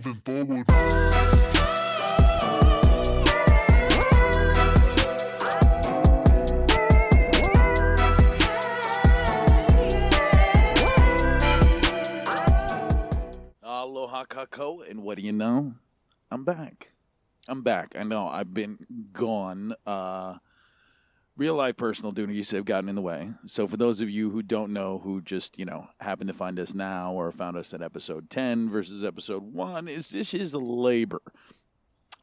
moving forward. Aloha kako, and what do you know? I'm back. I know I've been gone. Real life personal duties have gotten in the way. So for those of you who don't know, who just, happen to find us now or found us at episode 10 versus episode 1, this is a labor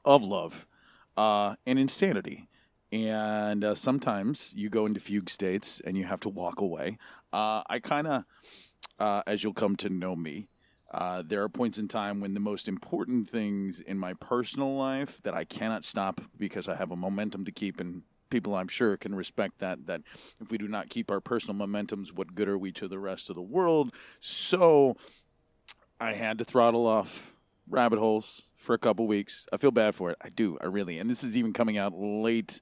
of love and insanity. And sometimes you go into fugue states and you have to walk away. I kind of, as you'll come to know me, there are points in time when the most important things in my personal life that I cannot stop because I have a momentum to keep, and people I'm sure can respect that if we do not keep our personal momentums, what good are we to the rest of the world? So I had to throttle off rabbit holes for a couple weeks. I feel bad for it. I do. I really. And this is even coming out late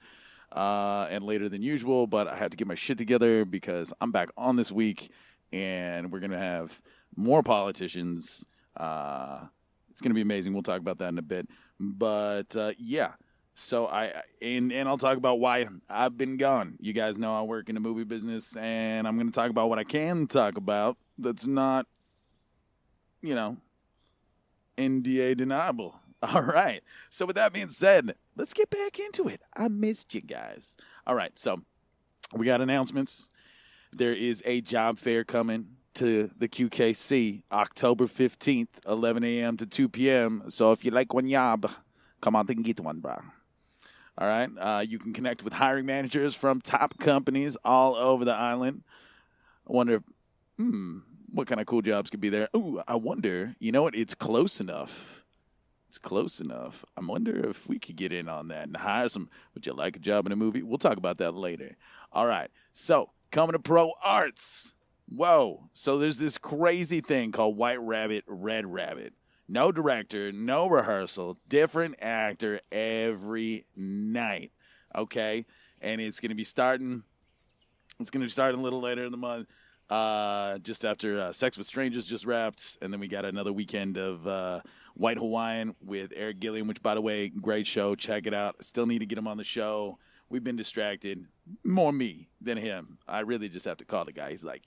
and later than usual, but I had to get my shit together because I'm back on this week, and we're going to have more politicians. It's going to be amazing. We'll talk about that in a bit. But, yeah. So and I'll talk about why I've been gone. You guys know I work in the movie business, and I'm going to talk about what I can talk about that's not, NDA deniable. All right. So with that being said, let's get back into it. I missed you guys. All right. So we got announcements. There is a job fair coming to the QKC October 15th, 11 a.m. to 2 p.m. So if you like one job, come out and get one, bro. All right. You can connect with hiring managers from top companies all over the island. I wonder, what kind of cool jobs could be there? Ooh, I wonder, you know what? It's close enough. I wonder if we could get in on that and hire some. Would you like a job in a movie? We'll talk about that later. All right. So coming to ProArts. Whoa. So there's this crazy thing called White Rabbit, Red Rabbit. No director, no rehearsal, different actor every night. Okay? And it's going to be starting a little later in the month. Just after Sex with Strangers just wrapped. And then we got another weekend of White Hawaiian with Eric Gilliam, which, by the way, great show. Check it out. I still need to get him on the show. We've been distracted. More me than him. I really just have to call the guy. He's like,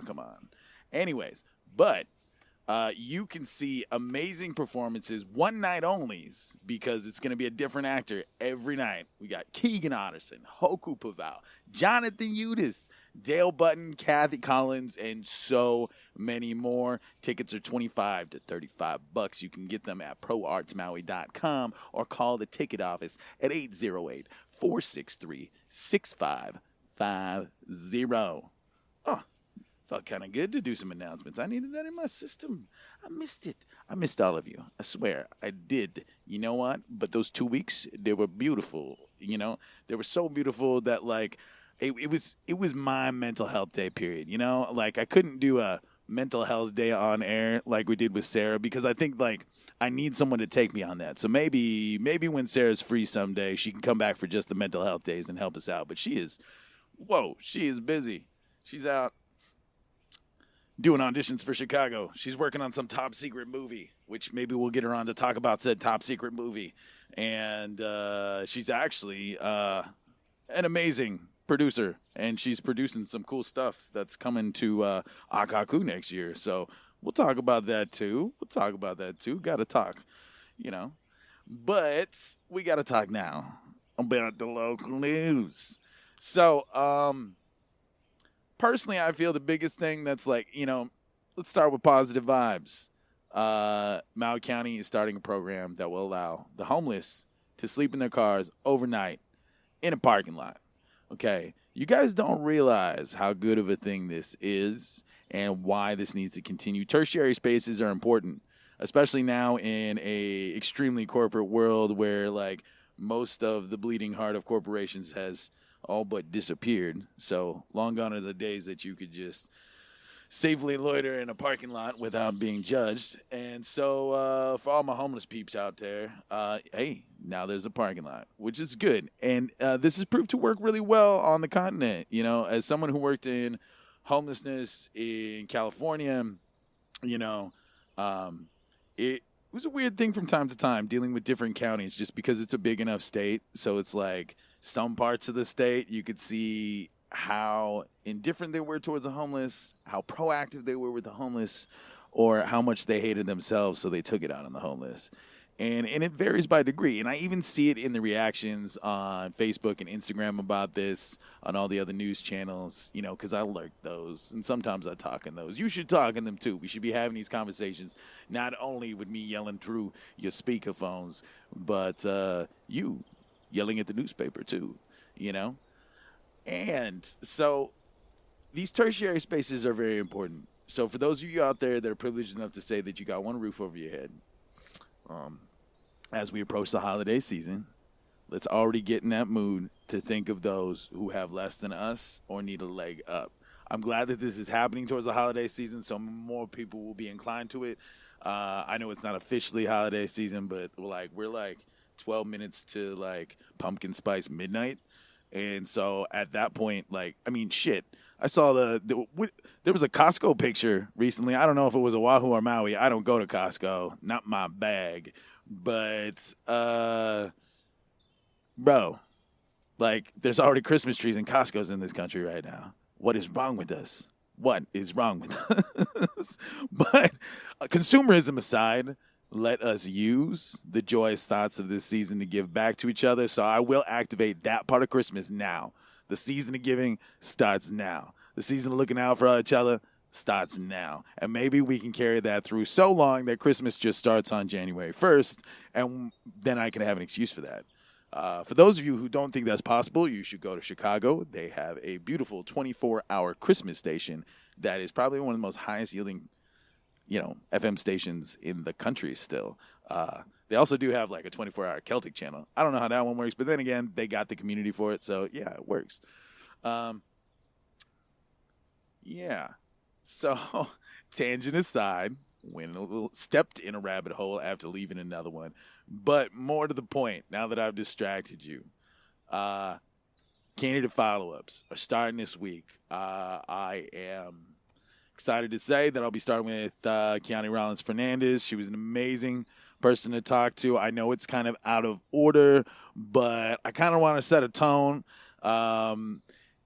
come on. Anyways, but you can see amazing performances, one night onlys, because it's going to be a different actor every night. We got Keegan Otterson, Hoku Paval, Jonathan Udis, Dale Button, Kathy Collins, and so many more. Tickets are $25 to $35. You can get them at ProArtsMaui.com or call the ticket office at 808-463-6550. Oh, felt kind of good to do some announcements. I needed that in my system. I missed it. I missed all of you. I swear, I did. You know what? But those 2 weeks, they were beautiful. They were so beautiful that, like, it was my mental health day period. Like, I couldn't do a mental health day on air like we did with Sarah because I think, like, I need someone to take me on that. So maybe when Sarah's free someday, she can come back for just the mental health days and help us out. But she is busy. She's out doing auditions for Chicago. She's working on some top secret movie, which maybe we'll get her on to talk about said top secret movie. And she's actually an amazing producer, and she's producing some cool stuff that's coming to Akaku next year. So we'll talk about that too. Got to talk, But we got to talk now about the local news. So, personally, I feel the biggest thing that's like, let's start with positive vibes. Maui County is starting a program that will allow the homeless to sleep in their cars overnight in a parking lot. Okay, you guys don't realize how good of a thing this is and why this needs to continue. Tertiary spaces are important, especially now in a extremely corporate world where, like, most of the bleeding heart of corporations has all but disappeared. So long gone are the days that you could just safely loiter in a parking lot without being judged. And so for all my homeless peeps out there, hey, now there's a parking lot, which is good. And this has proved to work really well on the continent. As someone who worked in homelessness in California, it was a weird thing from time to time dealing with different counties just because it's a big enough state. So it's like some parts of the state you could see how indifferent they were towards the homeless, how proactive they were with the homeless, or how much they hated themselves so they took it out on the homeless. And it varies by degree. And I even see it in the reactions on Facebook and Instagram about this, on all the other news channels, you know, because I lurk those. And sometimes I talk in those. You should talk in them, too. We should be having these conversations, not only with me yelling through your speakerphones, but you yelling at the newspaper, too, you know? And so these tertiary spaces are very important. So for those of you out there that are privileged enough to say that you got one roof over your head, as we approach the holiday season, let's already get in that mood to think of those who have less than us or need a leg up. I'm glad that this is happening towards the holiday season, so more people will be inclined to it. I know it's not officially holiday season, but we're like 12 minutes to like pumpkin spice midnight. And so at that point, shit. I saw there was a Costco picture recently. I don't know if it was Oahu or Maui. I don't go to Costco. Not my bag. But, bro, there's already Christmas trees and Costco's in this country right now. What is wrong with us? What is wrong with us? But consumerism aside, let us use the joyous thoughts of this season to give back to each other. So I will activate that part of Christmas now. The season of giving starts now. The season of looking out for each other starts now. And maybe we can carry that through so long that Christmas just starts on January 1st, and then I can have an excuse for that. For those of you who don't think that's possible, you should go to Chicago. They have a beautiful 24-hour Christmas station that is probably one of the most highest yielding, FM stations in the country still. They also do have a 24-hour Celtic channel. I don't know how that one works, but then again, they got the community for it, so yeah, it works. Yeah. So, tangent aside, stepped in a rabbit hole after leaving another one. But more to the point, now that I've distracted you, candidate follow-ups are starting this week. I am excited to say that I'll be starting with Kiani Rollins-Fernandez. She was an amazing person to talk to. I know it's kind of out of order, but I kind of want to set a tone.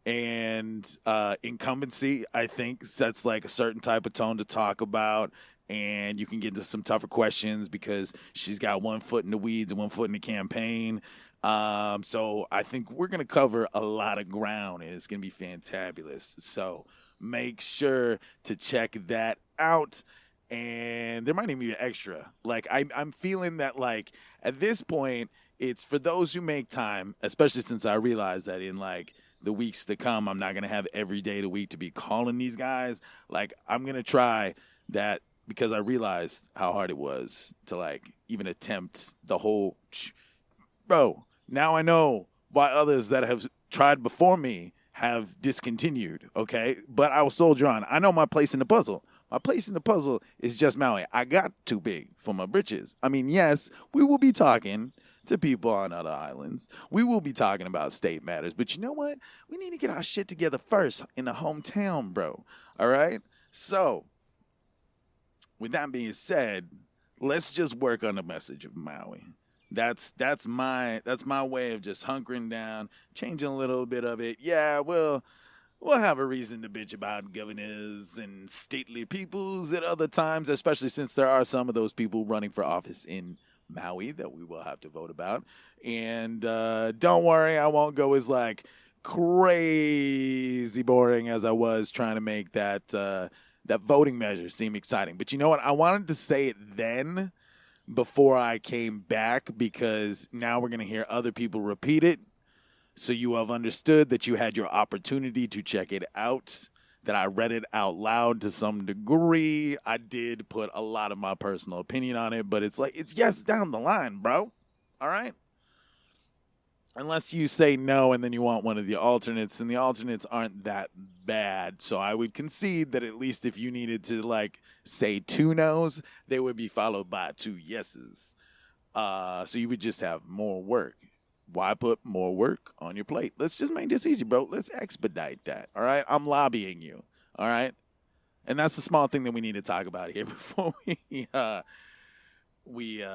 And incumbency, I think, sets a certain type of tone to talk about. And you can get into some tougher questions because she's got 1 foot in the weeds and 1 foot in the campaign. So I think we're going to cover a lot of ground, and it's going to be fantabulous. So make sure to check that out. And there might even be an extra. I'm feeling that, at this point, it's for those who make time, especially since I realize that in, the weeks to come, I'm not going to have every day of the week to be calling these guys. I'm going to try that because I realized how hard it was to, even attempt the whole bro, now I know why others that have tried before me have discontinued, okay? But I will soldier on. I know my place in the puzzle. My place in the puzzle is just Maui. I got too big for my britches. I mean, yes, we will be talking to people on other islands. We will be talking about state matters. But you know what? We need to get our shit together first in the hometown, bro. All right? So, with that being said, let's just work on the message of Maui. That's my way of just hunkering down, changing a little bit of it. Yeah, we'll have a reason to bitch about governors and stately peoples at other times, especially since there are some of those people running for office in Maui that we will have to vote about. And don't worry, I won't go as crazy boring as I was trying to make that voting measure seem exciting. But you know what? I wanted to say it then before I came back because now we're going to hear other people repeat it. So you have understood that you had your opportunity to check it out, that I read it out loud to some degree. I did put a lot of my personal opinion on it, but it's yes down the line, bro. All right? Unless you say no and then you want one of the alternates, and the alternates aren't that bad. So I would concede that at least if you needed to, say 2 no's, they would be followed by 2 yeses. So you would just have more work. Why put more work on your plate? Let's just make this easy, bro. Let's expedite that, all right? I'm lobbying you, all right? And that's the small thing that we need to talk about here before we we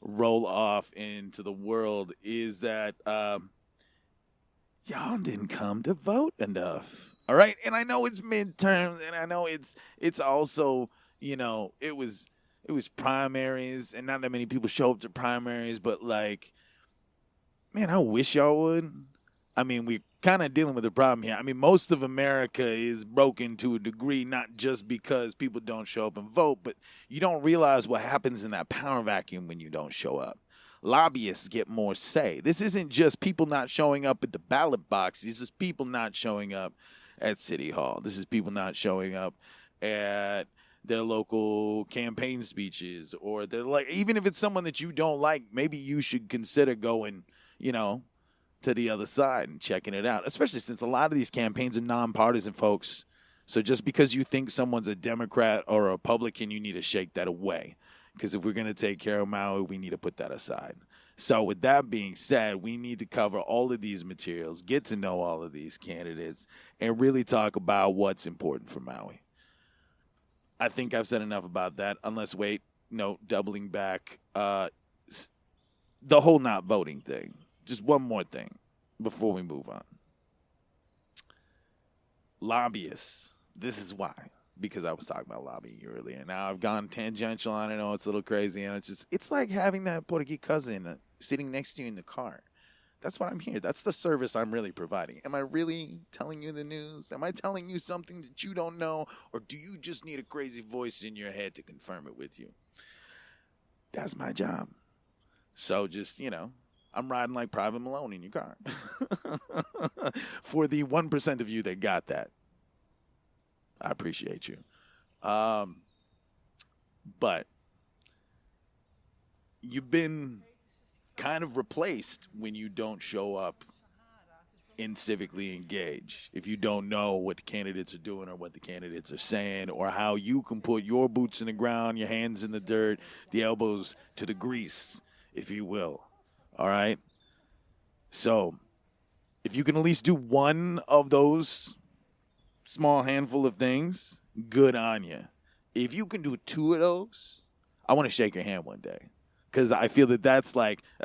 roll off into the world is that y'all didn't come to vote enough. All right, and I know it's midterms, and I know it's also, it was primaries, and not that many people show up to primaries, but like, man, I wish y'all would. I mean, we're kind of dealing with a problem here. I mean, most of America is broken to a degree, not just because people don't show up and vote, but you don't realize what happens in that power vacuum when you don't show up. Lobbyists get more say. This isn't just people not showing up at the ballot box. This is people not showing up at City Hall. This is people not showing up at their local campaign speeches, or they're like, even if it's someone that you don't like, maybe you should consider going, to the other side and checking it out, especially since a lot of these campaigns are nonpartisan, folks. So just because you think someone's a Democrat or a Republican, you need to shake that away. Because if we're going to take care of Maui, we need to put that aside. So with that being said, we need to cover all of these materials, get to know all of these candidates, and really talk about what's important for Maui. I think I've said enough about that, unless, doubling back, the whole not voting thing. Just one more thing before we move on. Lobbyists. This is why. Because I was talking about lobbying earlier. Now I've gone tangential on it. I know it's a little crazy. And it's like having that Portuguese cousin sitting next to you in the car. That's what I'm here. That's the service I'm really providing. Am I really telling you the news? Am I telling you something that you don't know? Or do you just need a crazy voice in your head to confirm it with you? That's my job. So just, I'm riding like Private Malone in your car. For the 1% of you that got that, I appreciate you. But you've been kind of replaced when you don't show up and civically engage. If you don't know what the candidates are doing or what the candidates are saying, or how you can put your boots in the ground, your hands in the dirt, the elbows to the grease, if you will. All right? So, if you can at least do one of those small handful of things, good on you. If you can do two of those, I want to shake your hand one day. Because I feel that's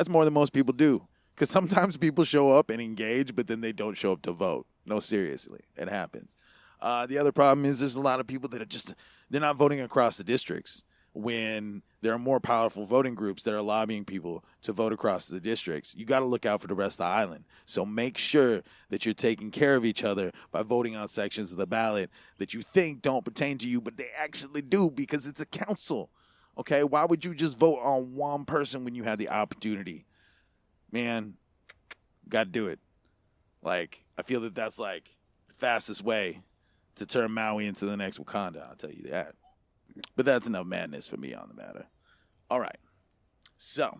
more than most people do. Because sometimes people show up and engage, but then they don't show up to vote. No, seriously. It happens. The other problem is there's a lot of people that they're not voting across the districts, when there are more powerful voting groups that are lobbying people to vote across the districts. You got to look out for the rest of the island. So make sure that you're taking care of each other by voting on sections of the ballot that you think don't pertain to you, but they actually do, because it's a council. Okay? Why would you just vote on one person when you had the opportunity? Man, got to do it. I feel that's the fastest way to turn Maui into the next Wakanda. I'll tell you that. But that's enough madness for me on the matter. All right. So,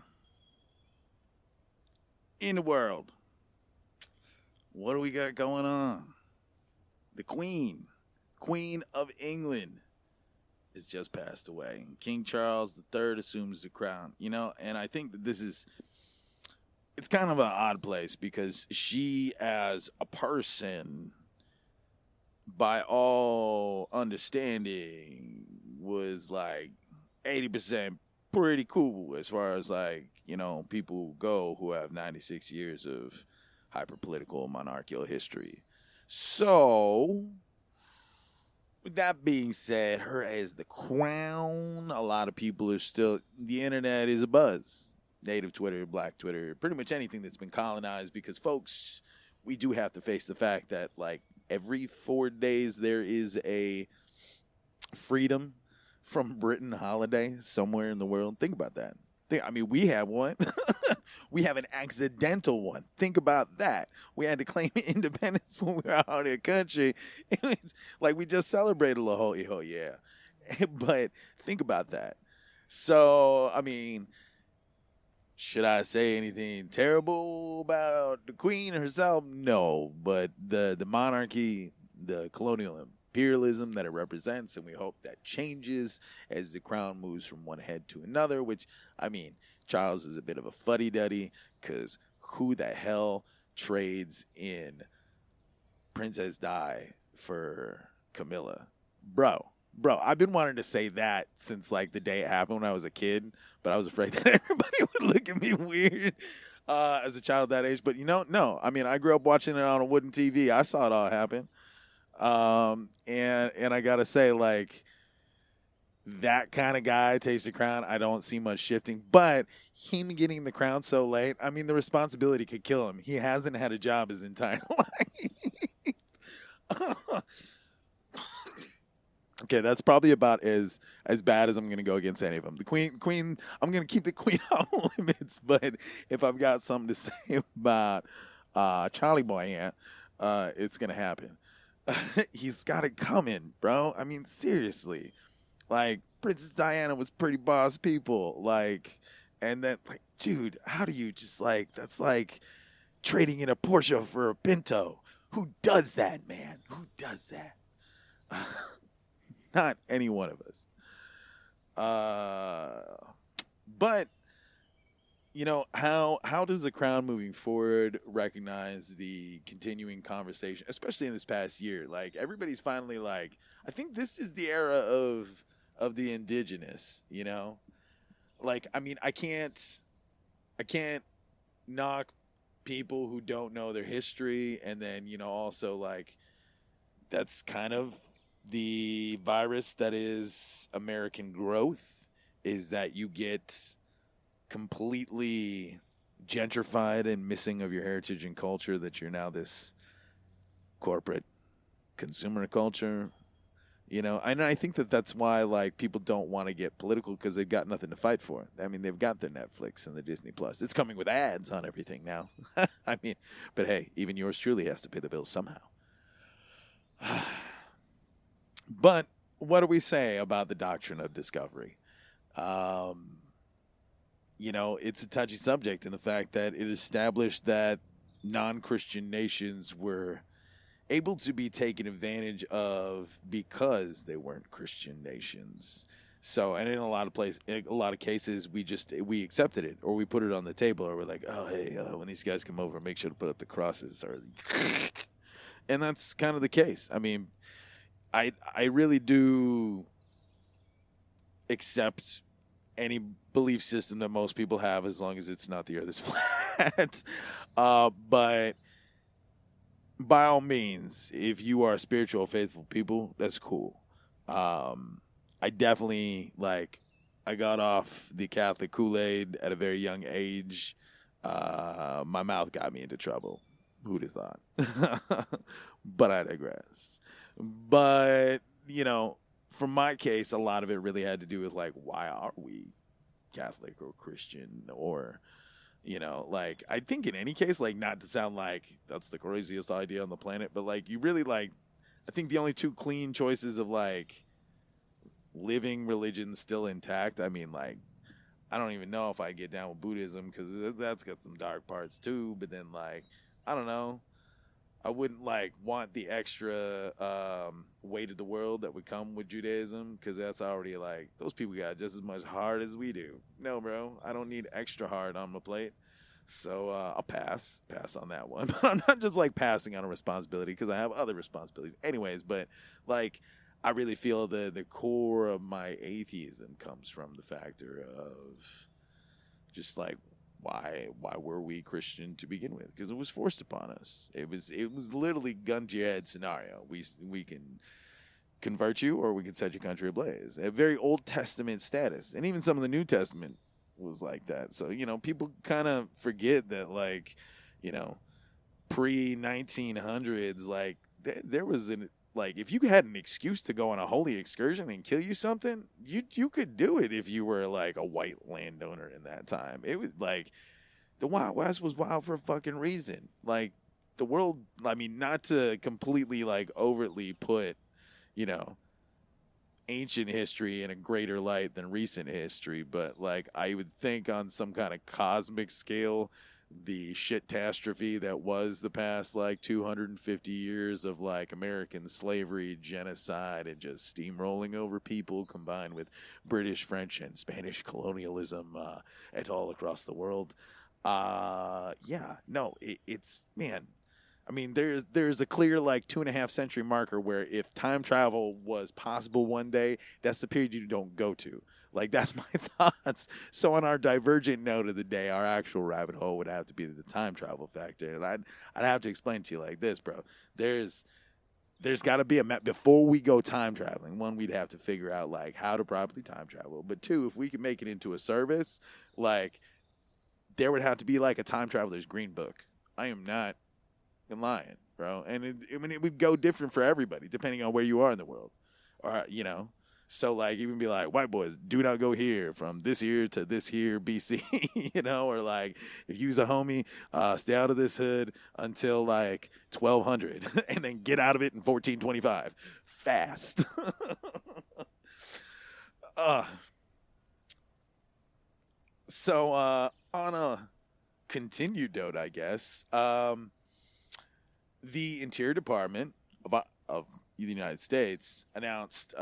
in the world, what do we got going on? The Queen of England, has just passed away. King Charles III assumes the crown. And I think that it's kind of an odd place, because she, as a person, by all understanding, was 80% pretty cool as far as people go who have 96 years of hyper-political monarchical history. So, with that being said, her as the crown, a lot of people are still, the internet is abuzz. Native Twitter, Black Twitter, pretty much anything that's been colonized, because, folks, we do have to face the fact that, every 4 days there is a freedom from Britain holiday somewhere in the world. Think about that. We have one. We have an accidental one. Think about that. We had to claim independence when we were out of the country. It's we just celebrated La Ho, yeah. But think about that. So, should I say anything terrible about the Queen herself? No, but the monarchy, the colonial imperialism that it represents, and we hope that changes as the crown moves from one head to another, which, Charles is a bit of a fuddy-duddy, because who the hell trades in Princess Di for Camilla? Bro, Bro, I've been wanting to say that since like the day it happened when I was a kid, but I was afraid that everybody would look at me weird as a child that age. But no. I mean, I grew up watching it on a wooden TV. I saw it all happen. And I gotta say, like, that kind of guy takes the crown. I don't see much shifting, but him getting the crown so late, I mean, the responsibility could kill him. He hasn't had a job his entire life. Okay, that's probably about as bad as I'm going to go against any of them. The queen, I'm going to keep the queen off limits. But if I've got something to say about Charlie Boy, it's going to happen. He's got it coming, bro. I mean, seriously, like Princess Diana was pretty boss people, like, and then like, dude, how do you just like that's like trading in a Porsche for a Pinto? Who does that, man? Who does that? Not any one of us. But how does the crown moving forward recognize the continuing conversation, especially in this past year? Like everybody's finally like, I think this is the era of the indigenous. Like I mean, I can't knock people who don't know their history, and then also like that's kind of the virus that is American growth, is that you get completely gentrified and missing of your heritage and culture, that you're now this corporate consumer culture, and I think that's why like people don't want to get political, because they've got nothing to fight for. I mean, they've got their Netflix and the Disney Plus. It's coming with ads on everything now. I mean, but hey, even yours truly has to pay the bills somehow. But what do we say about the doctrine of discovery? It's a touchy subject in the fact that it established that non-Christian nations were able to be taken advantage of because they weren't Christian nations. So, and in a lot of cases, we accepted it, or we put it on the table, or we're like, oh, hey, when these guys come over, make sure to put up the crosses, and that's kind of the case. I mean, I really do accept any belief system that most people have, as long as it's not the earth is flat. But by all means, if you are spiritual, faithful people, that's cool. I definitely, I got off the Catholic Kool-Aid at a very young age. My mouth got me into trouble. Who'd have thought? But I digress. But, for my case, a lot of it really had to do with, why are we Catholic or Christian? Or, I think in any case, not to sound like that's the craziest idea on the planet, but, you really, I think the only two clean choices of, living religion still intact, I mean, I don't even know if I get down with Buddhism, because that's got some dark parts, too, but then, I don't know. I wouldn't want the extra weight of the world that would come with Judaism, because that's already those people got just as much hard as we do. No, bro, I don't need extra hard on my plate. So I'll pass on that one. But I'm not just passing on a responsibility, because I have other responsibilities. Anyways, but I really feel the core of my atheism comes from the factor of just why were we Christian to begin with? Because it was forced upon us. It was literally gun to your head scenario. We can convert you, or we can set your country ablaze. A very Old Testament status, and even some of the New Testament was like that. So people kind of forget that pre 1900s there was an if you had an excuse to go on a holy excursion and kill you something, you could do it if you were a white landowner in that time. It was the Wild West was wild for a fucking reason. The world, I mean, not to completely overtly put, ancient history in a greater light than recent history, but I would think on some kind of cosmic scale, the shit-tastrophe that was the past 250 years of American slavery, genocide, and just steamrolling over people, combined with British, French, and Spanish colonialism et al. Across the world. It's man. I mean, there's a clear like 2.5 century marker where if time travel was possible one day, that's the period you don't go to. Like, that's my thoughts. So on our divergent note of the day, our actual rabbit hole would have to be the time travel factor. And I'd have to explain to you like this, bro. There's got to be a map before we go time traveling. One, we'd have to figure out like how to properly time travel. But two, if we can make it into a service, like there would have to be like a time traveler's green book. I am not lying, bro. And it would go different for everybody depending on where you are in the world, or So like even be like, white boys do not go here from this year to this here BC, or like if you was a homie, stay out of this hood until like 1200 and then get out of it in 1425. Fast. So on a continued note, I guess, the Interior Department of the United States announced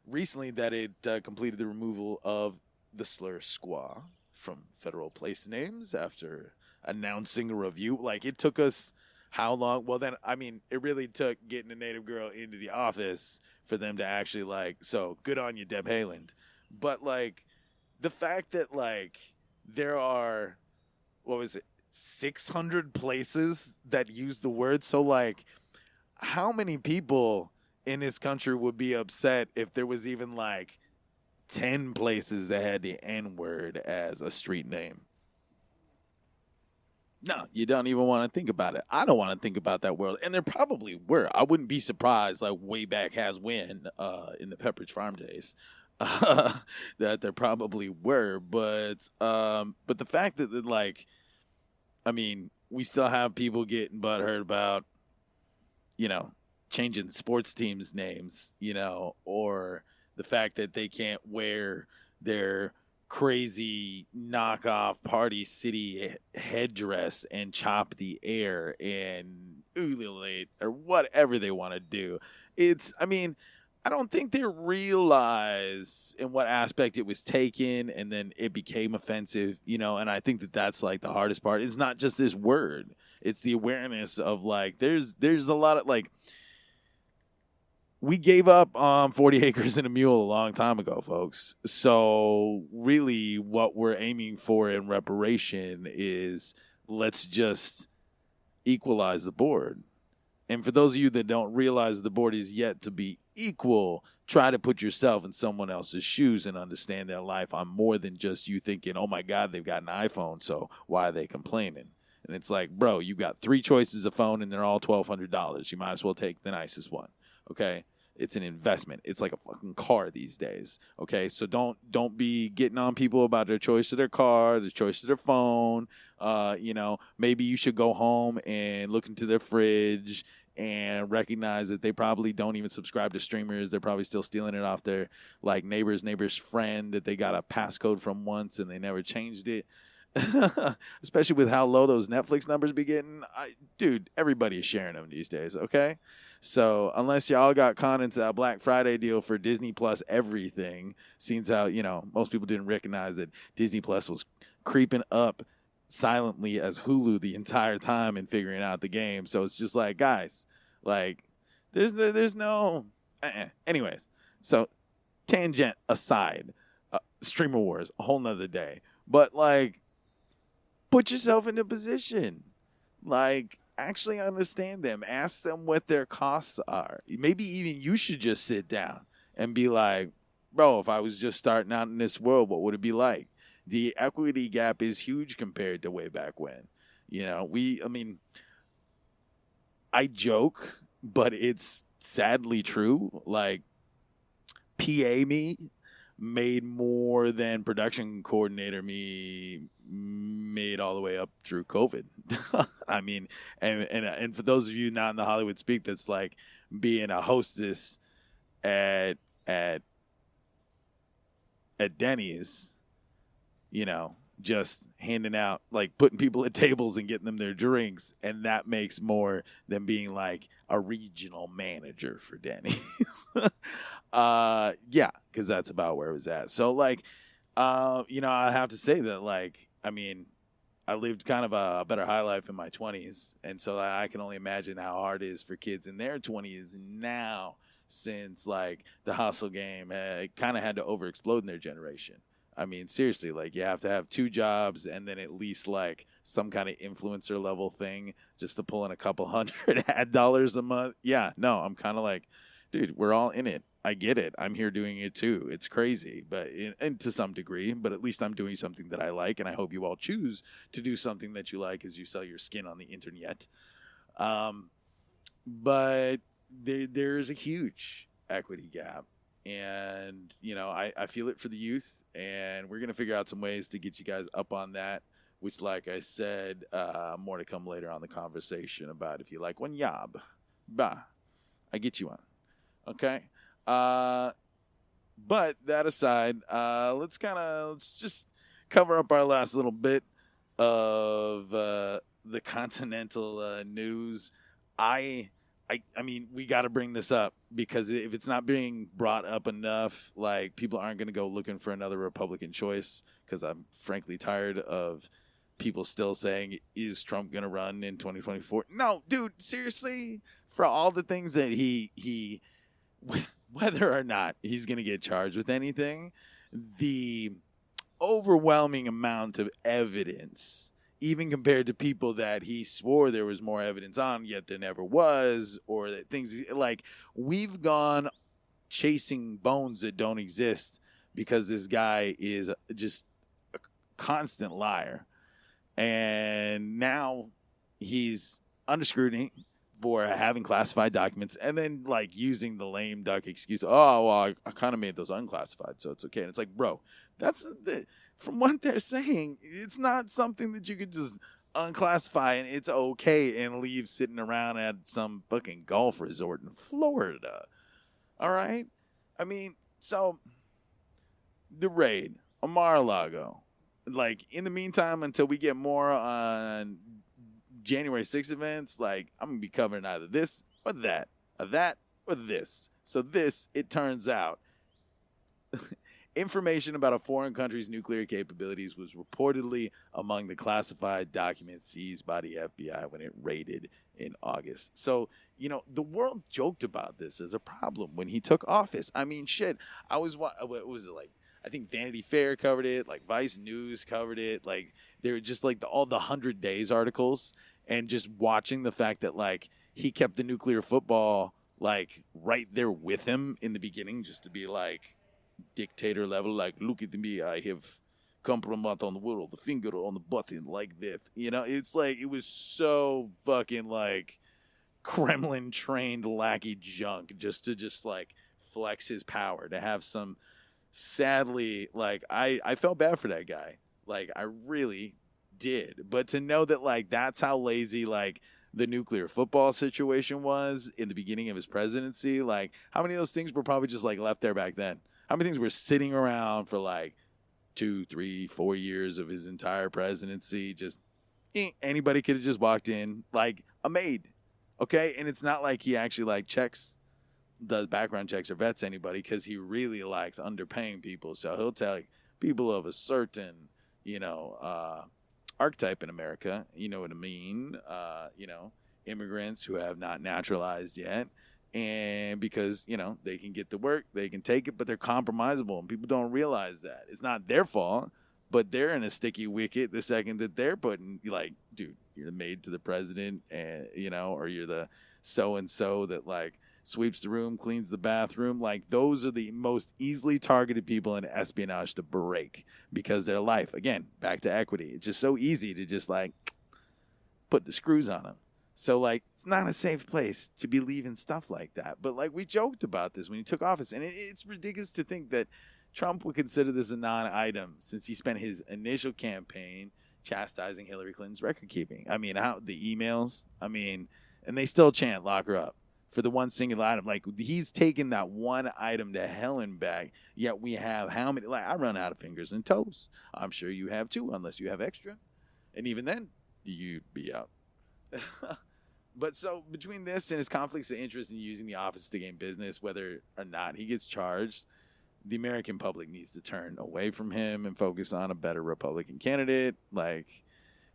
recently that it completed the removal of the slur squaw from federal place names after announcing a review. Like, it took us how long? Well, then, I mean, it really took getting a native girl into the office for them to actually, like, so good on you, Dept Haaland. But, like, the fact that, like, there are, 600 places that use the word. So, like, how many people in this country would be upset if there was even, like, 10 places that had the N-word as a street name? No, you don't even want to think about it. I don't want to think about that world. And there probably were. I wouldn't be surprised, like, way back has when, in the Pepperidge Farm days, that there probably were. But the fact that, like, I mean, we still have people getting butthurt about, changing sports teams' names, or the fact that they can't wear their crazy knockoff Party City headdress and chop the air and ululate or whatever they want to do. I don't think they realize in what aspect it was taken and then it became offensive, and I think that that's like the hardest part. It's not just this word. It's the awareness of like, there's a lot of like, we gave up on 40 acres and a mule a long time ago, folks. So really what we're aiming for in reparation is let's just equalize the board. And for those of you that don't realize the board is yet to be equal, try to put yourself in someone else's shoes and understand their life on more than just you thinking, oh my God, they've got an iPhone, so why are they complaining? And it's like, bro, you got 3 choices of phone and they're all $1,200. You might as well take the nicest one. Okay? It's an investment. It's like a fucking car these days. Okay? So don't be getting on people about their choice of their car, their choice of their phone. Maybe you should go home and look into their fridge and recognize that they probably don't even subscribe to streamers. They're probably still stealing it off their like neighbor's friend that they got a passcode from once and they never changed it. Especially with how low those Netflix numbers be getting. Dude, everybody is sharing them these days, okay? So unless y'all got caught into a Black Friday deal for Disney Plus everything, seems how, most people didn't recognize that Disney Plus was creeping up silently as Hulu the entire time and figuring out the game. So it's just like, guys, like, there's no... Anyways, so tangent aside, Streamer Wars, a whole nother day. But, like, put yourself in a position. Like, actually understand them. Ask them what their costs are. Maybe even you should just sit down and be like, bro, if I was just starting out in this world, what would it be like? The equity gap is huge compared to way back when. I joke, but it's sadly true. Like, PA me made more than production coordinator me made all the way up through COVID. I mean, and for those of you not in the Hollywood speak, that's like being a hostess at Denny's, just handing out, like putting people at tables and getting them their drinks. And that makes more than being like a regional manager for Denny's. Yeah, because that's about where it was at. So like, I have to say that, like, I lived kind of a better high life in my 20s, and so I can only imagine how hard it is for kids in their 20s now, since like the hustle game kind of had to overexplode in their generation. I mean, seriously, like you have to have 2 jobs and then at least like some kind of influencer level thing just to pull in a couple hundred ad dollars a month. Yeah, no, I'm kind of like, dude, we're all in it. I get it. I'm here doing it too. It's crazy, and to some degree, but at least I'm doing something that I like, and I hope you all choose to do something that you like as you sell your skin on the internet. But there's a huge equity gap. And, you know, I feel it for the youth, and we're going to figure out some ways to get you guys up on that, which, like I said, more to come later on the conversation about if you like one yob. Bah, I get you on. Okay? But that aside, let's just cover up our last little bit of the continental news. I mean, we got to bring this up because if it's not being brought up enough, like people aren't going to go looking for another Republican choice, because I'm frankly tired of people still saying, is Trump going to run in 2024? No, dude, seriously, for all the things that he whether or not he's going to get charged with anything, the overwhelming amount of evidence, even compared to people that he swore there was more evidence on, yet there never was, or that things like we've gone chasing bones that don't exist because this guy is just a constant liar. And now he's under scrutiny for having classified documents and then like using the lame duck excuse. Oh, well, I kind of made those unclassified, so it's okay. And it's like, bro, from what they're saying, it's not something that you could just unclassify and it's okay and leave sitting around at some fucking golf resort in Florida. All right? I mean, so the raid on Mar-a-Lago, like in the meantime, until we get more on January 6th events, like I'm going to be covering either this or that or this. So this, it turns out, information about a foreign country's nuclear capabilities was reportedly among the classified documents seized by the FBI when it raided in August. So, you know, the world joked about this as a problem when he took office. I mean, shit, what was it like? I think Vanity Fair covered it, like Vice News covered it. Like they were just like all the 100 Days articles, and just watching the fact that like he kept the nuclear football like right there with him in the beginning, just to be like dictator level, like look at me, I have compromise on the world, the finger on the button like that. You know, it's like it was so fucking like Kremlin trained lackey junk just to like flex his power, to have some. Sadly, like I felt bad for that guy, like I really did, but to know that like that's how lazy like the nuclear football situation was in the beginning of his presidency, like how many of those things were probably just like left there back then? How many things were sitting around for like 2, 3, 4 years of his entire presidency? Just anybody could have just walked in, like a maid, okay? And it's not like he actually like does background checks or vets anybody, because he really likes underpaying people. So he'll tell people of a certain, you know, archetype in America, you know what I mean? You know, immigrants who have not naturalized yet. And because, you know, they can get the work, they can take it, but they're compromisable. And people don't realize that. It's not their fault, but they're in a sticky wicket the second that they're putting, like, dude, you're the maid to the president, and you know, or you're the so-and-so that, like, sweeps the room, cleans the bathroom. Like, those are the most easily targeted people in espionage to break, because their life, again, back to equity. It's just so easy to just, like, put the screws on them. So, like, it's not a safe place to be leaving stuff like that. But, like, we joked about this when he took office, and it's ridiculous to think that Trump would consider this a non-item, since he spent his initial campaign chastising Hillary Clinton's record keeping. I mean, the emails, I mean, and they still chant, lock her up, for the one single item. Like, he's taken that one item to hell and back, yet we have how many? Like, I run out of fingers and toes. I'm sure you have too, unless you have extra. And even then, you'd be out. But so, between this and his conflicts of interest in using the office to gain business, whether or not he gets charged, the American public needs to turn away from him and focus on a better Republican candidate. Like,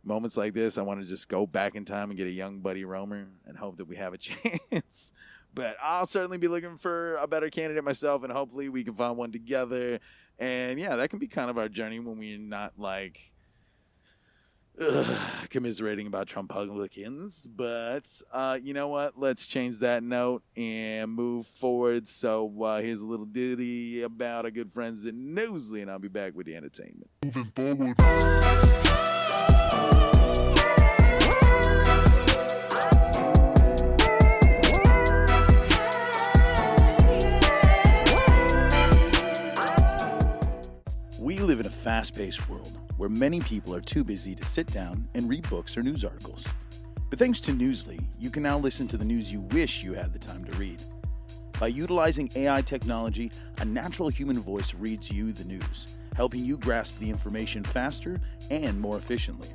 moments like this, I want to just go back in time and get a young Buddy Roemer and hope that we have a chance. But I'll certainly be looking for a better candidate myself, and hopefully we can find one together. And yeah, that can be kind of our journey when we're not like commiserating about Trumpublicans. But you know what? Let's change that note and move forward. So here's a little ditty about our good friends at Newsly, and I'll be back with the entertainment. Moving forward. We live in a fast-paced world where many people are too busy to sit down and read books or news articles. But thanks to Newsly, you can now listen to the news you wish you had the time to read. By utilizing AI technology, a natural human voice reads you the news, helping you grasp the information faster and more efficiently.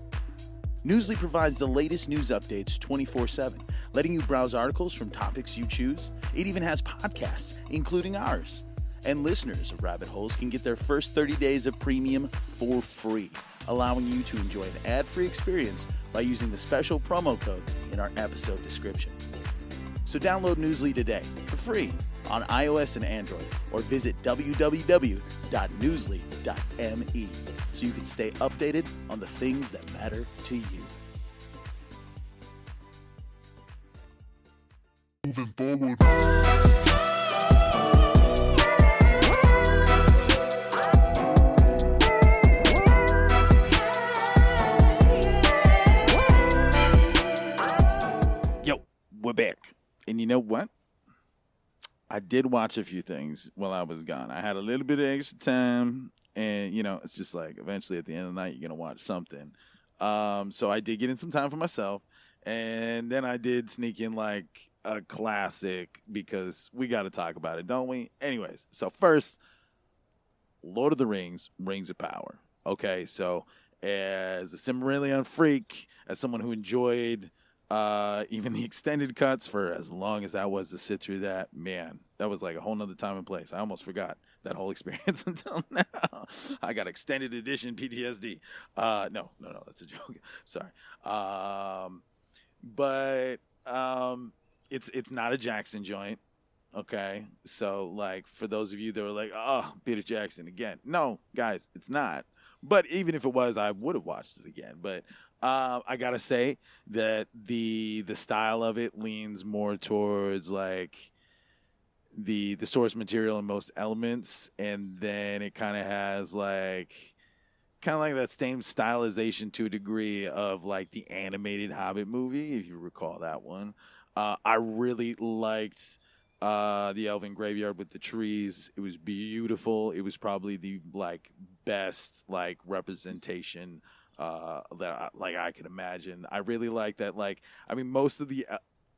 Newsly provides the latest news updates 24/7, letting you browse articles from topics you choose. It even has podcasts, including ours. And listeners of Rabbit Holes can get their first 30 days of premium for free, allowing you to enjoy an ad-free experience by using the special promo code in our episode description. So download Newsly today for free on iOS and Android, or visit www.newsly.me so you can stay updated on the things that matter to you. Moving forward. We're back. And you know what? I did watch a few things while I was gone. I had a little bit of extra time, and, you know, it's just like eventually at the end of the night, you're going to watch something. So I did get in some time for myself, and then I did sneak in like a classic because we got to talk about it, don't we? Anyways, so first, Lord of the Rings, Rings of Power. Okay, so as a Silmarillion freak, as someone who enjoyed even the extended cuts for as long as that was to sit through that, man, that was like a whole nother time and place. I almost forgot that whole experience until now. I got extended edition PTSD. No, that's a joke. Sorry. But it's not a Jackson joint. Okay. So like for those of you that were like, oh, Peter Jackson again. No, guys, it's not. But even if it was, I would have watched it again. But I gotta say that the style of it leans more towards like the source material in most elements, and then it kind of has like that same stylization to a degree of like the animated Hobbit movie, if you recall that one. I really liked the Elven Graveyard with the trees. It was beautiful. It was probably the like best like representation that I could imagine. I really like that. Like, I mean, most of the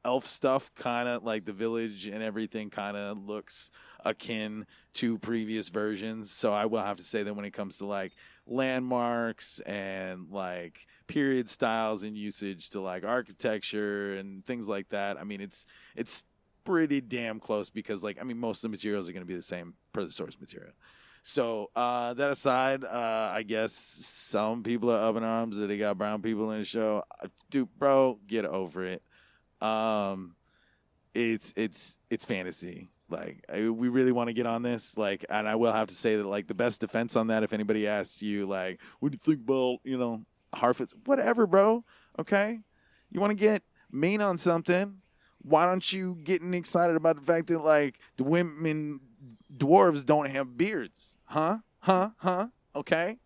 elf stuff, kind of like the village and everything, kind of looks akin to previous versions. So I will have to say that when it comes to like landmarks and like period styles and usage to like architecture and things like that, I mean, it's pretty damn close because like, I mean, most of the materials are going to be the same per the source material. So that aside, I guess some people are up in arms that they got brown people in the show. Dude, bro, get over it. It's fantasy. Like, we really want to get on this. Like, and I will have to say that like the best defense on that, if anybody asks you like, what do you think about, you know, Harfoots? Whatever, bro. Okay, you want to get mean on something? Why don't you getting excited about the fact that like the women dwarves don't have beards? Huh? Okay.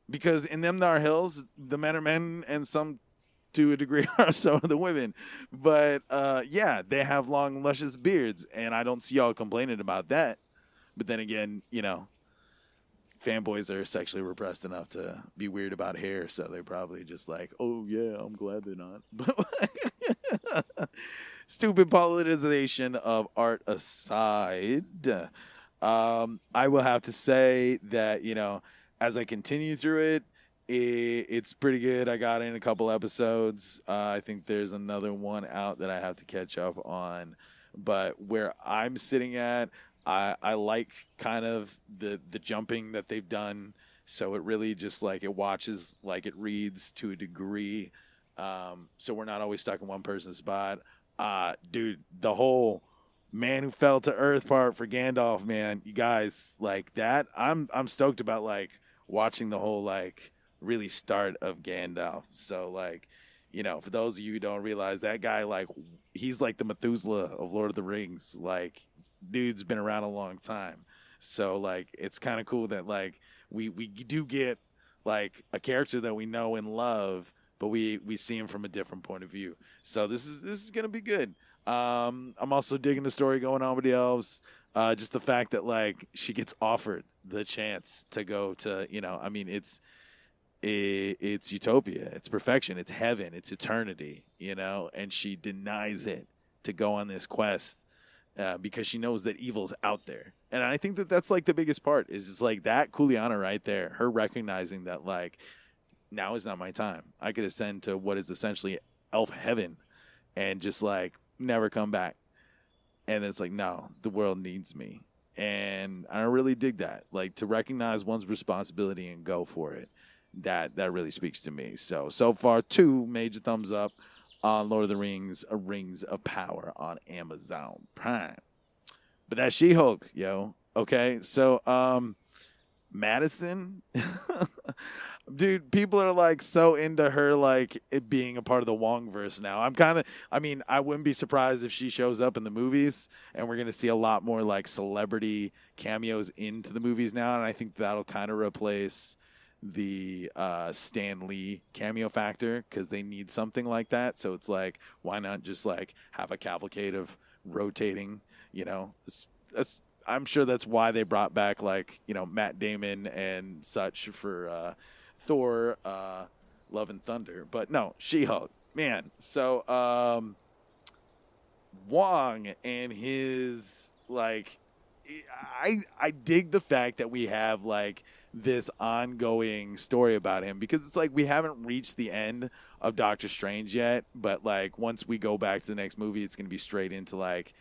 Because in them there hills, the men are men, and some to a degree are so are the women. But yeah, they have long, luscious beards, and I don't see y'all complaining about that. But then again, you know, fanboys are sexually repressed enough to be weird about hair, so they're probably just like, oh yeah, I'm glad they're not. Stupid politicization of art aside, I will have to say that, you know, as I continue through it, it's pretty good. I got in a couple episodes. I think there's another one out that I have to catch up on. But where I'm sitting at, I like kind of the jumping that they've done So it really just like it watches like it reads to a degree. So we're not always stuck in one person's spot. Dude, the whole man who fell to earth part for Gandalf, man, you guys like that. I'm stoked about like watching the whole like really start of Gandalf. So like, you know, for those of you who don't realize, that guy, like, he's like the Methuselah of Lord of the Rings. Like, dude's been around a long time. So like, it's kind of cool that like we do get like a character that we know and love, but we see him from a different point of view. So this is gonna be good. I'm also digging the story going on with the elves. Just the fact that like she gets offered the chance to go to, you know, I mean, it's utopia, it's perfection, it's heaven, it's eternity, you know, and she denies it to go on this quest because she knows that evil's out there. And I think that that's like the biggest part is it's like that Kuleana right there, her recognizing that like now is not my time. I could ascend to what is essentially elf heaven and just like never come back. And it's like, no, the world needs me. And I really dig that. Like to recognize one's responsibility and go for it. That really speaks to me. So far, 2 major thumbs up on Lord of the Rings, A Rings of Power on Amazon Prime. But that's She-Hulk, yo. Okay, so Madison, dude, people are like so into her like it being a part of the Wongverse now. I wouldn't be surprised if she shows up in the movies, and we're gonna see a lot more like celebrity cameos into the movies now, and I think that'll kind of replace the Stan Lee cameo factor because they need something like that. So it's like, why not just like have a cavalcade of rotating, you know, I'm sure that's why they brought back like, you know, Matt Damon and such for Thor, Love and Thunder. But no, She-Hulk, man. So Wong and his like, I dig the fact that we have like this ongoing story about him because it's like we haven't reached the end of Doctor Strange yet, but like once we go back to the next movie, it's going to be straight into like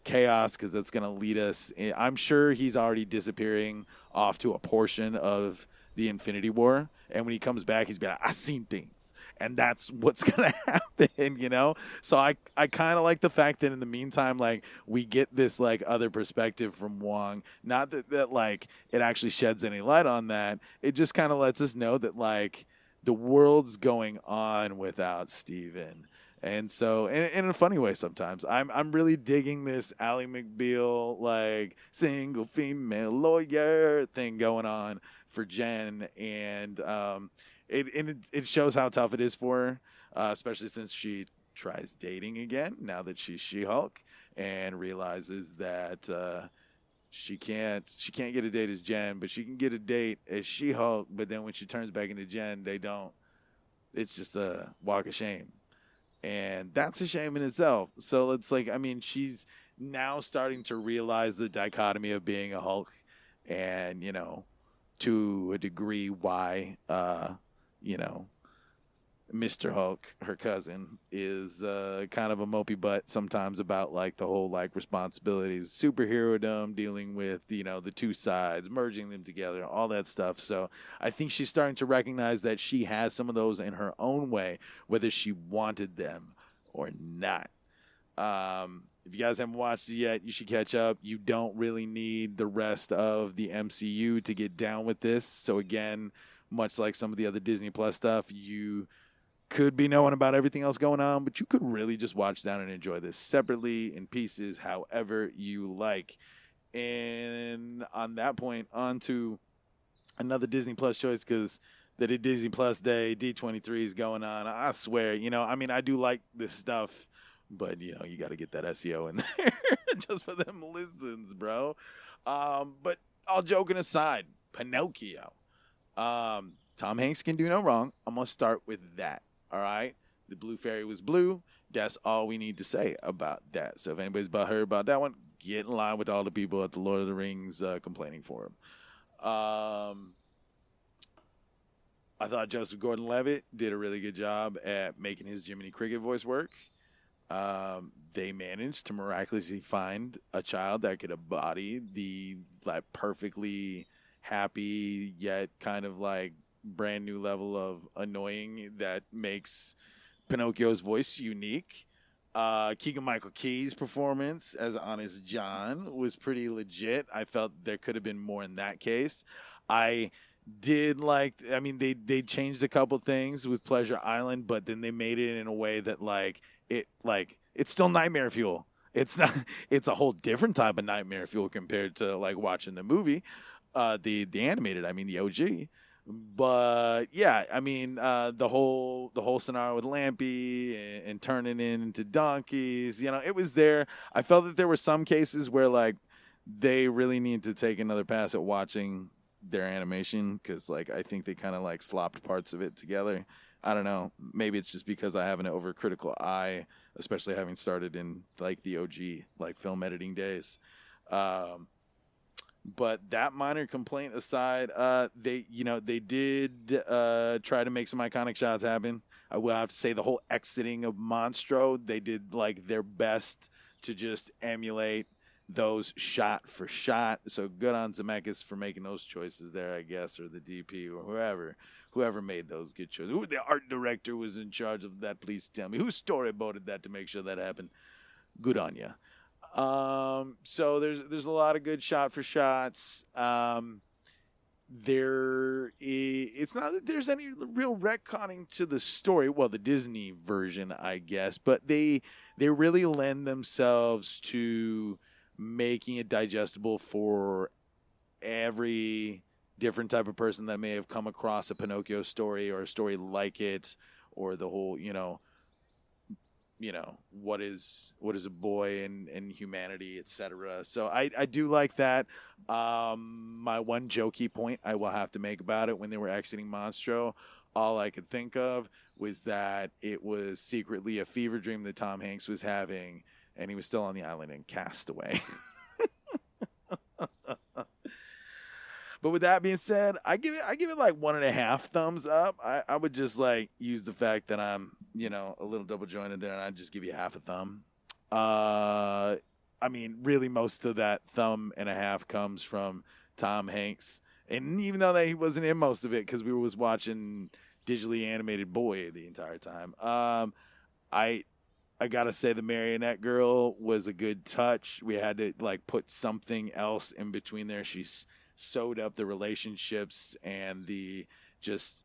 chaos because that's going to lead us I'm sure he's already disappearing off to a portion of the Infinity War, and when he comes back he's be like, I seen things, and that's what's gonna happen, you know. So I kind of like the fact that in the meantime like we get this like other perspective from Wong, not that like it actually sheds any light on that, it just kind of lets us know that like the world's going on without Steven. And so, in a funny way, sometimes I'm really digging this Ally McBeal like single female lawyer thing going on for Jen, and it shows how tough it is for her, especially since she tries dating again now that she's She-Hulk and realizes that she can't get a date as Jen, but she can get a date as She-Hulk. But then when she turns back into Jen, they don't. It's just a walk of shame. And that's a shame in itself. So it's like, I mean, she's now starting to realize the dichotomy of being a Hulk and, you know, to a degree why, you know, Mr. Hulk, her cousin, is kind of a mopey butt sometimes about like the whole like responsibilities, superhero-dom, dealing with, you know, the two sides, merging them together, all that stuff. So I think she's starting to recognize that she has some of those in her own way, whether she wanted them or not. If you guys haven't watched it yet, you should catch up. You don't really need the rest of the MCU to get down with this. So again, much like some of the other Disney Plus stuff, you could be knowing about everything else going on, but you could really just watch down and enjoy this separately in pieces, however you like. And on that point, on to another Disney Plus choice, because the Disney Plus Day, D23 is going on. I swear, you know, I mean, I do like this stuff, but, you know, you got to get that SEO in there just for them listens, bro. But all joking aside, Pinocchio. Tom Hanks can do no wrong. I'm going to start with that. All right, the blue fairy was blue. That's all we need to say about that. So if anybody's heard about that one, get in line with all the people at the Lord of the Rings complaining for him. I thought Joseph Gordon-Levitt did a really good job at making his Jiminy Cricket voice work. They managed to miraculously find a child that could embody the like perfectly happy yet kind of like brand new level of annoying that makes Pinocchio's voice unique. Keegan-Michael Key's performance as Honest John was pretty legit. I felt there could have been more in that case. I did they changed a couple things with Pleasure Island, but then they made it in a way that it's still nightmare fuel. It's not. It's a whole different type of nightmare fuel compared to like watching the movie, the animated. I mean the OG. But yeah, I mean the whole scenario with Lampy and turning into donkeys. It was there. I felt that there were some cases where like they really need to take another pass at watching their animation because like I think they kind of like slopped parts of it together. I don't know. Maybe it's just because I have an overcritical eye, especially having started in like the OG like film editing days. But that minor complaint aside, they did try to make some iconic shots happen. I will have to say the whole exiting of Monstro, they did like their best to just emulate those shot for shot. So good on Zemeckis for making those choices there, I guess, or the DP or whoever made those good choices. Who the art director was in charge of that? Please tell me. Who storyboarded that to make sure that happened? Good on ya. So there's a lot of good shot for shots. It's not that there's any real retconning to the story. Well, the Disney version, I guess, but they really lend themselves to making it digestible for every different type of person that may have come across a Pinocchio story or a story like it, or the whole, what is a boy and humanity, etc. So I do like that. My one jokey point I will have to make about it, when they were exiting Monstro, all I could think of was that it was secretly a fever dream that Tom Hanks was having, and he was still on the island in Castaway. But with that being said, I give it like 1.5 thumbs up. I would just like use the fact that I'm, a little double jointed there, and I'd just give you half a thumb. I mean, really most of that thumb and a half comes from Tom Hanks. And even though that he wasn't in most of it, because we was watching digitally animated Boy the entire time. I gotta say the marionette girl was a good touch. We had to like put something else in between there. She's sewed up the relationships and the just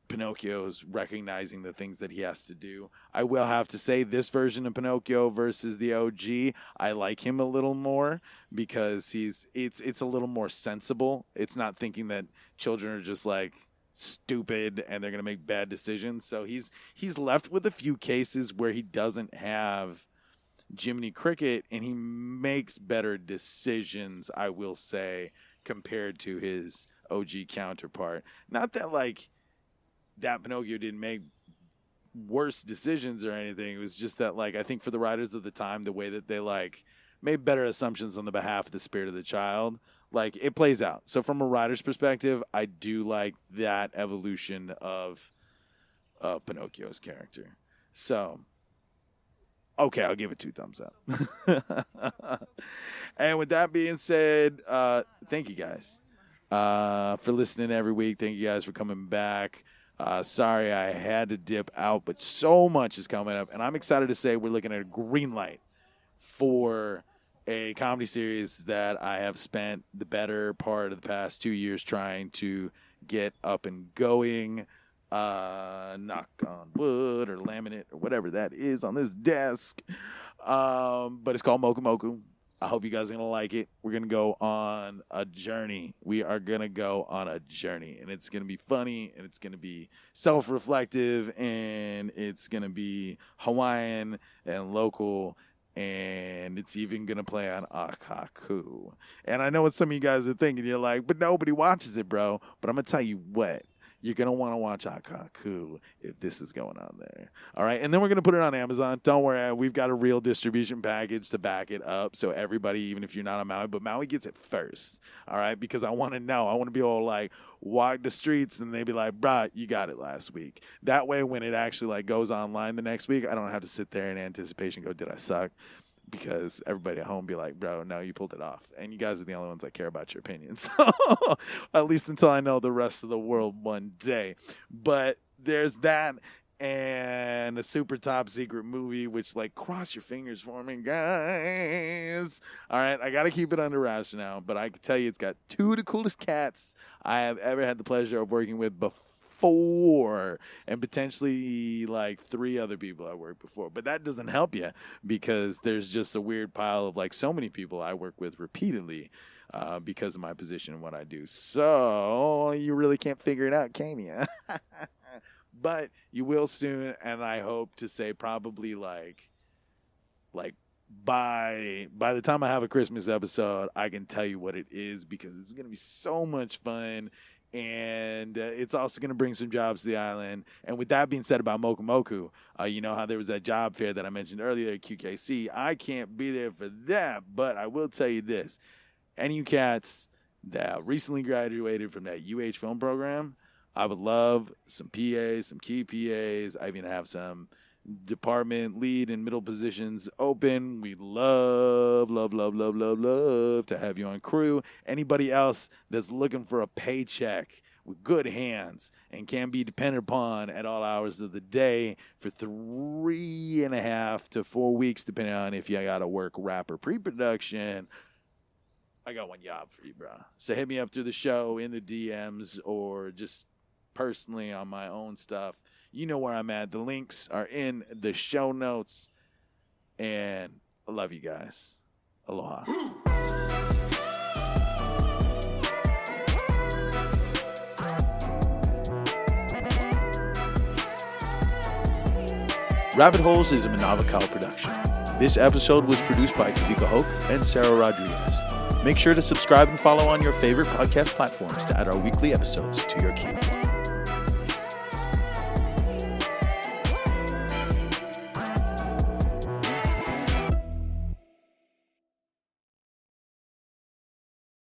Pinocchio's recognizing the things that he has to do. I will have to say this version of Pinocchio versus the OG, I like him a little more because it's a little more sensible. It's not thinking that children are just like stupid and they're going to make bad decisions. So he's left with a few cases where he doesn't have Jiminy Cricket, and he makes better decisions, I will say, compared to his OG counterpart. Not that like that Pinocchio didn't make worse decisions or anything. It was just that like I think for the writers of the time, the way that they like made better assumptions on the behalf of the spirit of the child, like it plays out. So from a writer's perspective, I do like that evolution of Pinocchio's character. So okay, I'll give it 2 thumbs up. And with that being said, thank you guys for listening every week. Thank you guys for coming back. Sorry I had to dip out, but so much is coming up. And I'm excited to say we're looking at a green light for a comedy series that I have spent the better part of the past 2 years trying to get up and going. Knock on wood or laminate or whatever that is on this desk. But it's called Moku Moku. I hope you guys are going to like it. We're going to go on a journey. We are going to go on a journey, and it's going to be funny, and it's going to be self-reflective, and it's going to be Hawaiian and local, and it's even going to play on Akaku. And I know what some of you guys are thinking. You're like, but nobody watches it, bro. But I'm going to tell you what. You're going to want to watch Akaku if this is going on there. All right. And then we're going to put it on Amazon. Don't worry. We've got a real distribution package to back it up. So everybody, even if you're not on Maui, but Maui gets it first. All right. Because I want to know. I want to be able to like walk the streets and they be like, bruh, you got it last week. That way, when it actually like goes online the next week, I don't have to sit there in anticipation and go, did I suck? because everybody at home be like, bro, no, you pulled it off. And you guys are the only ones that care about your opinions. So at least until I know the rest of the world one day. But there's that. And a super top secret movie, which, like, cross your fingers for me, guys. All right, I got to keep it under wraps now, but I can tell you it's got 2 of the coolest cats I have ever had the pleasure of working with before, and potentially, like, 3 other people I worked before. But that doesn't help you, because there's just a weird pile of, like, so many people I work with repeatedly because of my position and what I do. So you really can't figure it out, can you? But you will soon, and I hope to say probably like by the time I have a Christmas episode, I can tell you what it is, because it's going to be so much fun, and it's also going to bring some jobs to the island. And with that being said about Moku Moku, you know how there was that job fair that I mentioned earlier at QKC. I can't be there for that, but I will tell you this. Any of you cats that recently graduated from that UH film program, I would love some PAs, some key PAs. I even have some department lead and middle positions open. We'd love to have you on crew. Anybody else that's looking for a paycheck with good hands and can be depended upon at all hours of the day for 3.5 to 4 weeks, depending on if you got to work rap or pre-production, I got one job for you, bro. So hit me up through the show, in the DMs, or just personally on my own stuff. You know where I'm at. The links are in the show notes. And I love you guys. Aloha. Rabbit Holes is a Manawa production. This episode was produced by Kawika Hoke and Sarah Rodriguez. Make sure to subscribe and follow on your favorite podcast platforms to add our weekly episodes to your queue.